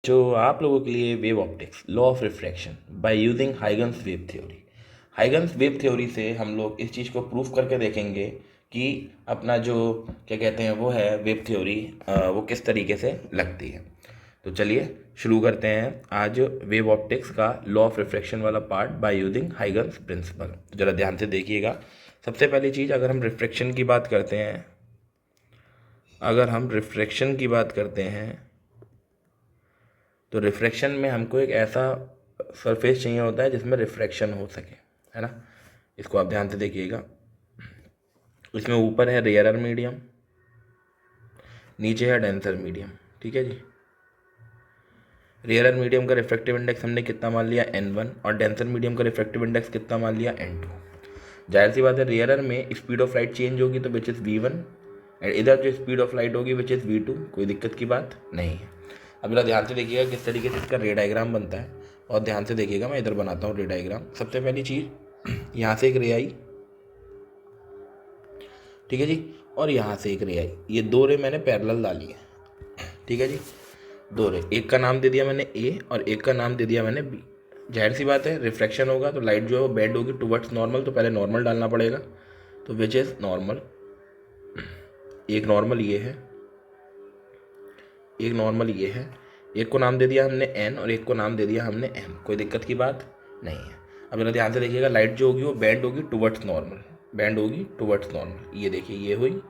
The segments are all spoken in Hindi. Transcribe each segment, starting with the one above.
जो आप लोगों के लिए wave optics law of refraction bye using Huygens wave theory. Huygens wave theory से हम लोग इस चीज़ को प्रूफ करके देखेंगे कि अपना जो क्या कहते हैं वो है वेव थ्योरी वो किस तरीके से लगती है। तो चलिए शुरू करते हैं आज वेव ऑप्टिक्स का लॉ ऑफ रिफ्रैक्शन वाला part by using Huygens principle. ज़रा ध्यान से देखिएगा। सबसे पहली चीज़, अगर हम रिफ्रैक्शन की बात करते हैं तो रिफ्रैक्शन में हमको एक ऐसा सरफेस चाहिए होता है जिसमें रिफ्रैक्शन हो सके, है ना। इसको आप ध्यान से देखिएगा। इसमें ऊपर है रेयरर मीडियम, नीचे है डेंसर मीडियम, ठीक है जी। रेयरर मीडियम का रिफ्रैक्टिव इंडेक्स हमने कितना मान लिया n1 और डेंसर मीडियम का रिफ्रैक्टिव इंडेक्स कितना मान लिया n2। जाहिर सी बात है, रेयरर में स्पीड ऑफ लाइट चेंज होगी तो विच इज़ v1 एंड इधर जो स्पीड ऑफ लाइट होगी विच इज़ v2। कोई दिक्कत की बात नहीं है। अब मेरा ध्यान से देखिएगा किस तरीके से इसका रे डायग्राम बनता है, और ध्यान से देखिएगा। मैं इधर बनाता हूँ रे डायग्राम। सबसे पहली चीज़, यहाँ से एक रे आई, ठीक है जी, और यहाँ से एक रे आई। ये दो रे मैंने पैरेलल डाली है, ठीक है जी। दो रे, एक का नाम दे दिया मैंने ए और एक का नाम दे दिया मैंने बी। जाहिर सी बात है, रिफ्रैक्शन होगा तो लाइट जो है वो बेंड होगी टुवर्ड्स नॉर्मल, तो पहले नॉर्मल डालना पड़ेगा। तो विच इज़ नॉर्मल, एक नॉर्मल ये है, एक नॉर्मल ये है। एक को नाम दे दिया हमने एन और एक को नाम दे दिया हमने एम। कोई दिक्कत की बात नहीं है। अब मेरा ध्यान से देखिएगा, लाइट जो होगी वो बैंड होगी टुवर्ड्स नॉर्मल, बैंड होगी टुवर्ड्स नॉर्मल। ये देखिए, ये हुई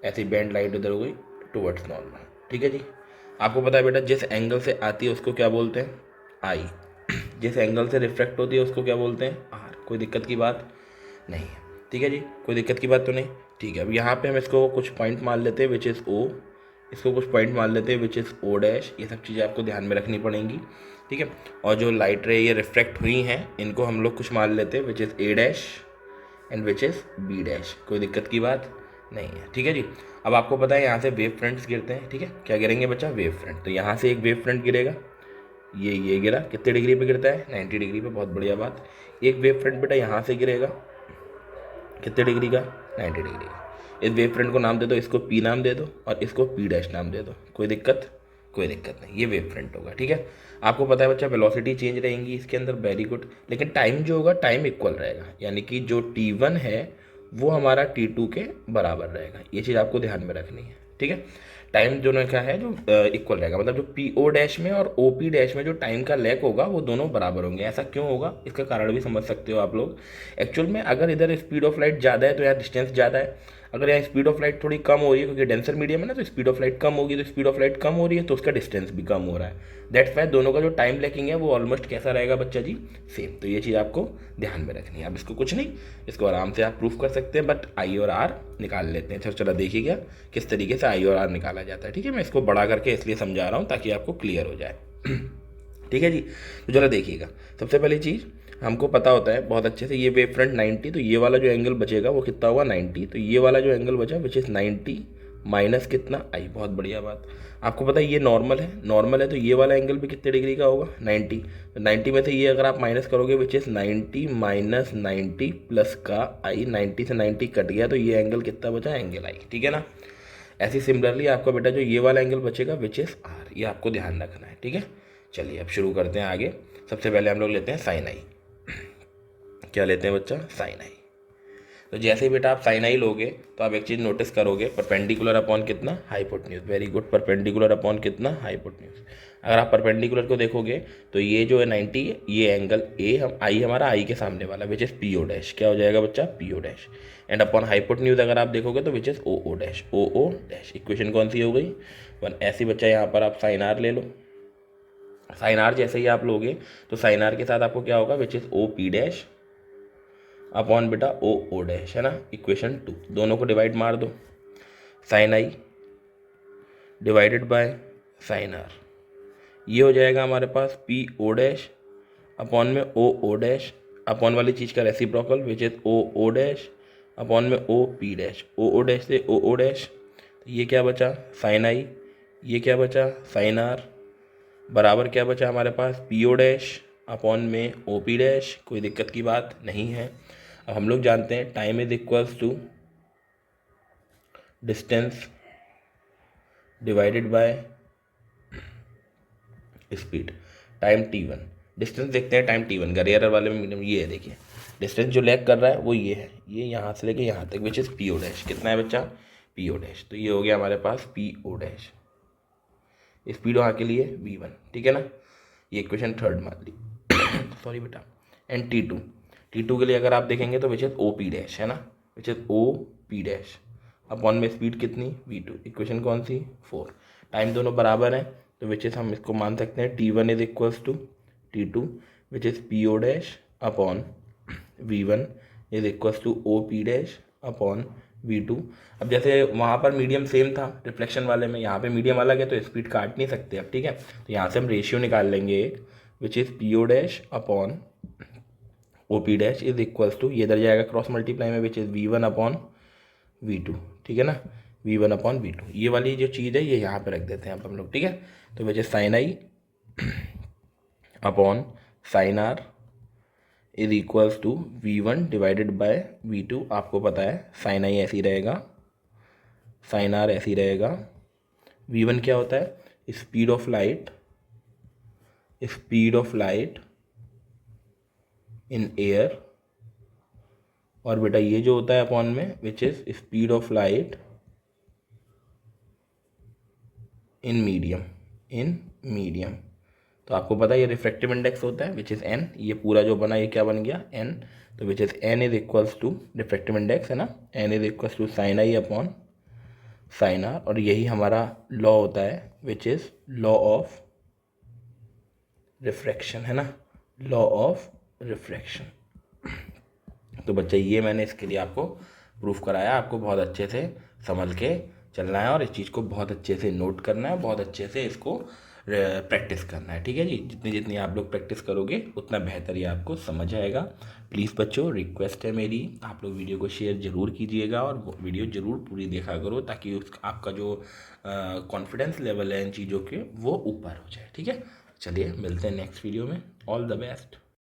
ऐसी बैंड लाइट उधर हो गई टुवर्ड्स नॉर्मल, ठीक है जी। आपको पता है बेटा, जिस एंगल से आती है उसको क्या बोलते हैं, आई। जिस एंगल से रिफ्लेक्ट होती है उसको क्या बोलते हैं, आर। कोई दिक्कत की बात नहीं है, ठीक है जी। कोई दिक्कत की बात तो नहीं, ठीक है। अब यहाँ पे हम इसको कुछ पॉइंट मान लेते हैं विच इज़ ओ, इसको कुछ पॉइंट मान लेते हैं विच इज़ ओ डैश। ये सब चीज़ें आपको ध्यान में रखनी पड़ेंगी, ठीक है। और जो लाइट रे ये रिफ्लेक्ट हुई हैं इनको हम लोग कुछ मान लेते हैं which is A dash and which is B dash. कोई दिक्कत की बात नहीं है, ठीक है जी। अब आपको पता है यहाँ से वेव फ्रंट्स गिरते हैं, ठीक है। क्या गिरेंगे बच्चा, वेव फ्रंट। तो यहाँ से एक वेव फ्रंट गिरेगा, ये गिरा, कितने डिग्री पे गिरता है, 90 डिग्री पे। बहुत बढ़िया बात। एक वेव फ्रंट बेटा यहाँ से गिरेगा, कितने डिग्री का, 90 डिग्री का। इस वेव फ्रंट को नाम दे दो, इसको पी नाम दे दो और इसको पी डैश नाम दे दो। कोई दिक्कत नहीं, ये वेव फ्रंट होगा, ठीक है। आपको पता है बच्चा, वेलोसिटी चेंज रहेंगी इसके अंदर, वेरी गुड। लेकिन टाइम जो होगा टाइम इक्वल रहेगा, यानी कि जो t1 है वो हमारा t2 के बराबर रहेगा। ये चीज़ आपको ध्यान में रखनी है, ठीक है। टाइम दोनों का है जो इक्वल रहेगा, मतलब जो पी ओ डैश में और ओ पी डैश में जो टाइम का लैग होगा वो दोनों बराबर होंगे। ऐसा क्यों होगा, इसका कारण भी समझ सकते हो आप लोग। एक्चुअल में अगर इधर स्पीड ऑफ लाइट ज़्यादा है तो यहाँ डिस्टेंस ज़्यादा है। अगर यहाँ स्पीड ऑफ लाइट थोड़ी कम हो रही है, क्योंकि डेंसर मीडियम है ना, तो स्पीड ऑफ लाइट कम होगी, तो स्पीड ऑफ लाइट कम हो रही है तो उसका डिस्टेंस भी कम हो रहा है। दैट्स वाई दोनों का जो टाइम लैकिंग है वो ऑलमोस्ट कैसा रहेगा बच्चा जी, सेम। तो ये चीज़ आपको ध्यान में रखनी है। अब इसको कुछ नहीं, इसको आराम से आप प्रूफ कर सकते हैं, बट आई और आर निकाल लेते हैं। चलो देखिएगा किस तरीके से आई और आर निकाला जाता है, ठीक है। मैं इसको बड़ा करके इसलिए समझा रहा हूँ ताकि आपको क्लियर हो जाए, ठीक है जी। तो जरा देखिएगा, सबसे पहली चीज़ हमको पता होता है बहुत अच्छे से, ये वेव फ्रंट 90, तो ये वाला जो एंगल बचेगा वो कितना होगा, 90। तो ये वाला जो एंगल बचा विच इज़ 90 माइनस कितना, आई। बहुत बढ़िया बात। आपको पता है ये नॉर्मल है, नॉर्मल है तो ये वाला एंगल भी कितने डिग्री का होगा, 90। तो 90 में से ये अगर आप माइनस करोगे विच इज़ 90 माइनस 90 प्लस का आई। 90 से 90 कट गया तो ये एंगल कितना बचा, एंगल आई, ठीक है ना। ऐसी सिमिलरली आपका बेटा जो ये वाला एंगल बचेगा विच इज़ आर। ये आपको ध्यान रखना है, ठीक है। चलिए अब शुरू करते हैं आगे। सबसे पहले हम लोग लेते हैं साइन आई। क्या लेते हैं बच्चा, साइन आई। तो जैसे ही बेटा आप साइन आई लोगे तो आप एक चीज़ नोटिस करोगे, परपेंडिकुलर अपॉन कितना, hypotenuse. Very good, perpendicular upon कितना, हाइपोटेन्यूज। अगर आप परपेंडिकुलर को देखोगे तो ये जो है 90 है, ये एंगल ए हम आई हमारा आई के सामने वाला which is P O dash. क्या हो जाएगा बच्चा, P O dash. And upon hypotenuse अगर आप देखोगे तो which is O O dash, O O dash. Equation कौन सी हो गई, वन। ऐसी बच्चा यहाँ पर आप साइन आर ले लो। साइन आर जैसे ही आप लोगे तो साइन आर के साथ आपको क्या होगा, which is O P dash upon बेटा ओ ओ डैश, है ना। इक्वेशन 2, दोनों को डिवाइड मार दो। Sine I divided by sine R, ये हो जाएगा हमारे पास पी ओ डैश अपॉन में ओ ओ डैश। अपॉन वाली चीज़ का reciprocal which is O O dash upon में O P dash. O O dash से ओ ओ डैश, तो ये क्या बचा, साइन आई। ये क्या बचा, साइन आर। बराबर क्या बचा हमारे पास, पी ओ डैश अपॉन में ओ पी डैश। कोई दिक्कत की बात नहीं है। अब हम लोग जानते हैं time is equals to distance divided by speed, time t1, distance देखते हैं टाइम t1 का, रेयर वाले में मीडियम ये है, देखिए डिस्टेंस जो लैग कर रहा है वो ये है, ये यहाँ से लेके यहाँ तक, which is P O dash, कितना है बच्चा पी ओ डैश, तो ये हो गया हमारे पास पी ओ डैश, स्पीड वहाँ के लिए v1, ठीक है ना, ये इक्वेशन थर्ड मान ली सॉरी बेटा। एंड t2 के लिए अगर आप देखेंगे तो which is O P dash है ना, which is O P dash upon में स्पीड कितनी v2, इक्वेशन कौन सी 4, टाइम दोनों बराबर हैं तो विच इज हम इसको मान सकते हैं t1 is equals to t2 which is P O dash upon v1 is equals to O P dash upon v2। अब जैसे वहाँ पर मीडियम सेम था रिफ्लेक्शन वाले में, यहाँ पे मीडियम अलग है तो स्पीड काट नहीं सकते अब, ठीक है, तो यहाँ से हम रेशियो निकाल लेंगे एक, which is P O dash upon O P dash is equals to, ये इधर जाएगा क्रॉस मल्टीप्लाई में, which is v1 upon v2, ठीक है ना, v1 अपॉन v2, ये वाली जो चीज़ है ये यहाँ पे रख देते हैं अब हम लोग, ठीक है, तो which is sine I upon sine R is equals to v1 divided by v2, आपको पता है साइन आई ऐसी रहेगा, साइन आर ऐसी रहेगा, v1 क्या होता है speed of light, speed of light in air, और बेटा ये जो होता है अपॉन में which is speed of light in medium, in medium, तो आपको पता है ये रिफ्रैक्टिव इंडेक्स होता है विच इज़ n, ये पूरा जो बना ये क्या बन गया n, तो which is n is equals to refractive index है ना, n is equals to sine I upon sine R, और यही हमारा लॉ होता है which is law of refraction है ना, लॉ ऑफ रिफ्रैक्शन। तो बच्चा ये मैंने इसके लिए आपको प्रूफ कराया, आपको बहुत अच्छे से समझ के चलना है और इस चीज़ को बहुत अच्छे से नोट करना है, बहुत अच्छे से इसको प्रैक्टिस करना है, ठीक है जी, जितनी जितनी आप लोग प्रैक्टिस करोगे उतना बेहतर ये आपको समझ आएगा। प्लीज़ बच्चों रिक्वेस्ट है मेरी, आप लोग वीडियो को शेयर ज़रूर कीजिएगा और वीडियो ज़रूर पूरी देखा करो ताकि आपका जो कॉन्फिडेंस लेवल है इन चीज़ों के वो ऊपर हो जाए, ठीक है। चलिए मिलते हैं नेक्स्ट वीडियो में, ऑल द बेस्ट।